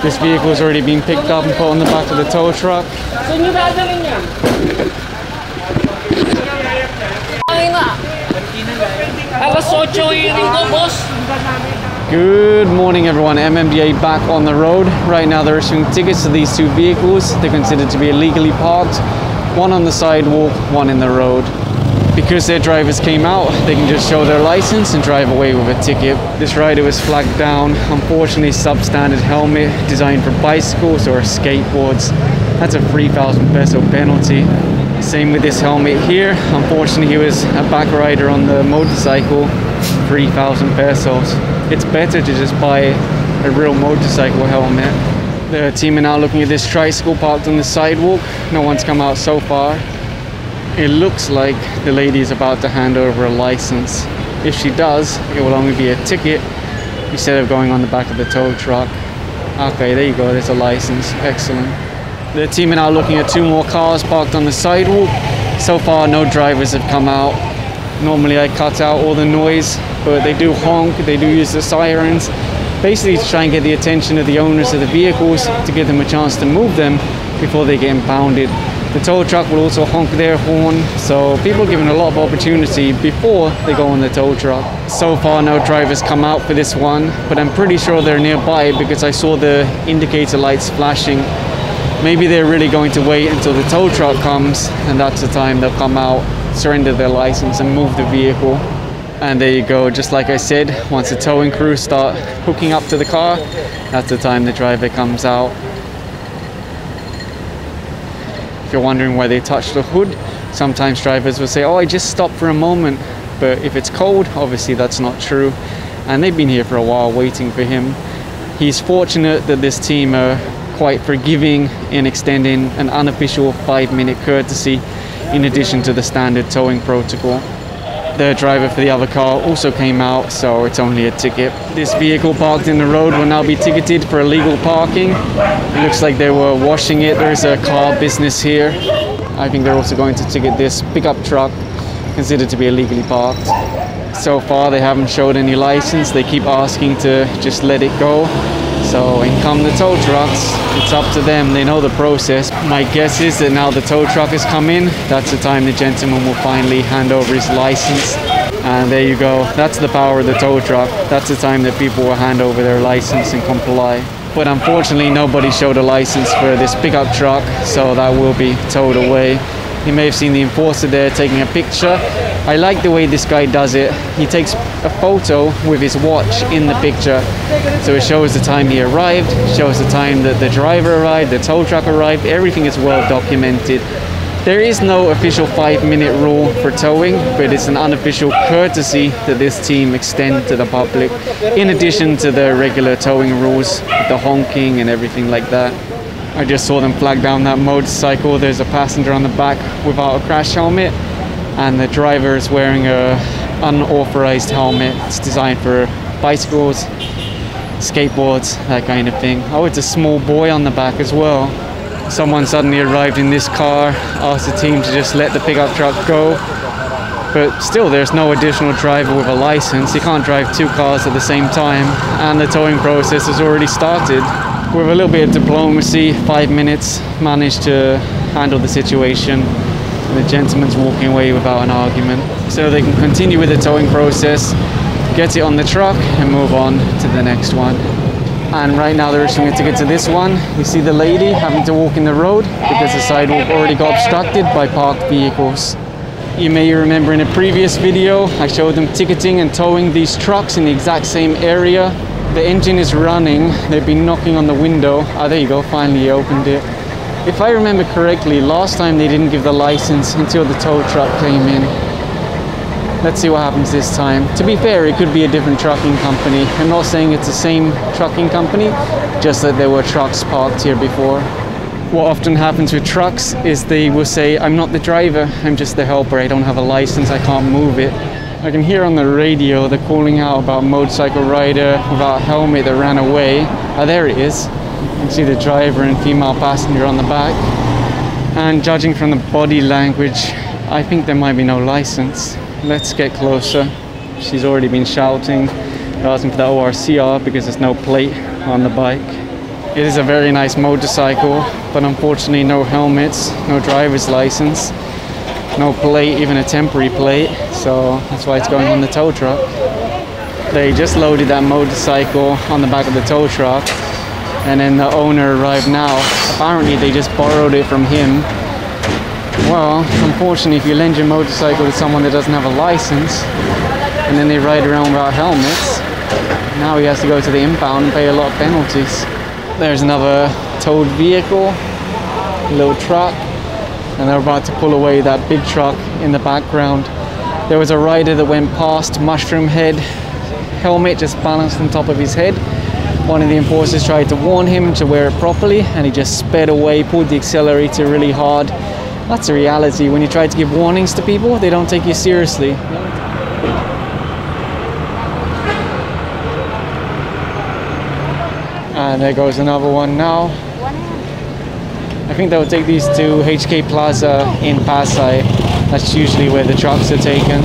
This vehicle has already been picked up and put on the back of the tow truck. Good morning everyone, MMDA back on the road. Right now they're issuing tickets to these two vehicles. They're considered to be illegally parked. One on the sidewalk, one in the road. Because their drivers came out, they can just show their license and drive away with a ticket. This rider was flagged down. Unfortunately, substandard helmet designed for bicycles or skateboards. That's a 3,000 peso penalty. Same with this helmet here. Unfortunately, he was a back rider on the motorcycle. 3,000 pesos. It's better to just buy a real motorcycle helmet. The team are now looking at this tricycle parked on the sidewalk. No one's come out so far. It looks like the lady is about to hand over a license. If she does, it will only be a ticket instead of going on the back of the tow truck. Okay, there you go, there's a license. Excellent. The team are now looking at two more cars parked on the sidewalk. So far, no drivers have come out. Normally I cut out all the noise, but they do honk, they do use the sirens. Basically to try and get the attention of the owners of the vehicles to give them a chance to move them before they get impounded. The tow truck will also honk their horn, so people are given a lot of opportunity before they go on the tow truck. So far no drivers come out for this one, but I'm pretty sure they're nearby because I saw the indicator lights flashing. Maybe they're really going to wait until the tow truck comes, and that's the time they'll come out, surrender their license and move the vehicle. And there you go, just like I said, once the towing crew start hooking up to the car, that's the time the driver comes out. If you're wondering why they touch the hood, sometimes drivers will say, oh, I just stopped for a moment. But if it's cold, obviously that's not true. And they've been here for a while waiting for him. He's fortunate that this team are quite forgiving in extending an unofficial 5-minute courtesy in addition to the standard towing protocol. The driver for the other car also came out, so it's only a ticket. This vehicle parked in the road will now be ticketed for illegal parking. It looks like they were washing it. There's a car business here. I think they're also going to ticket this pickup truck, considered to be illegally parked. So far they haven't showed any license. They keep asking to just let it go. So in come the tow trucks, it's up to them, they know the process. My guess is that now the tow truck has come in, that's the time the gentleman will finally hand over his license. And there you go, that's the power of the tow truck. That's the time that people will hand over their license and comply. But unfortunately nobody showed a license for this pickup truck, so that will be towed away. You may have seen the enforcer there taking a picture. I like the way this guy does it. He takes a photo with his watch in the picture. So it shows the time he arrived, shows the time that the driver arrived, the tow truck arrived, everything is well documented. There is no official 5-minute rule for towing, but it's an unofficial courtesy that this team extend to the public, in addition to the regular towing rules, the honking and everything like that. I just saw them flag down that motorcycle. There's a passenger on the back without a crash helmet, and the driver is wearing a unauthorized helmet. It's designed for bicycles, skateboards, that kind of thing. Oh, it's a small boy on the back as well. Someone suddenly arrived in this car, asked the team to just let the pickup truck go. But still, there's no additional driver with a license. You can't drive two cars at the same time, and the towing process has already started. With a little bit of diplomacy, 5 minutes, managed to handle the situation. The gentleman's walking away without an argument. So they can continue with the towing process, get it on the truck and move on to the next one. And right now they're issuing a ticket to this one. You see the lady having to walk in the road because the sidewalk already got obstructed by parked vehicles. You may remember in a previous video, I showed them ticketing and towing these trucks in the exact same area. The engine is running, they've been knocking on the window. Ah, there you go, finally he opened it. If I remember correctly, last time they didn't give the license until the tow truck came in. Let's see what happens this time. To be fair, it could be a different trucking company. I'm not saying it's the same trucking company, just that there were trucks parked here before. What often happens with trucks is they will say, I'm not the driver, I'm just the helper, I don't have a license, I can't move it. I can hear on the radio they're calling out about a motorcycle rider without a helmet that ran away. Ah, there it is. You can see the driver and female passenger on the back. And judging from the body language, I think there might be no license. Let's get closer. She's already been shouting, asking for the ORCR because there's no plate on the bike. It is a very nice motorcycle, but unfortunately no helmets, no driver's license, no plate, even a temporary plate, so that's why it's going on the tow truck. They just loaded that motorcycle on the back of the tow truck, and then the owner arrived now. Apparently they just borrowed it from him. Well, unfortunately, if you lend your motorcycle to someone that doesn't have a license, and then they ride around without helmets, now he has to go to the impound and pay a lot of penalties. There's another towed vehicle, a little truck, and they're about to pull away that big truck in the background. There was a rider that went past, mushroom head, helmet just balanced on top of his head. One of the enforcers tried to warn him to wear it properly, and he just sped away, pulled the accelerator really hard. That's the reality. When you try to give warnings to people, they don't take you seriously. And there goes another one now. I think they'll take these to HK Plaza in Pasay. That's usually where the trucks are taken.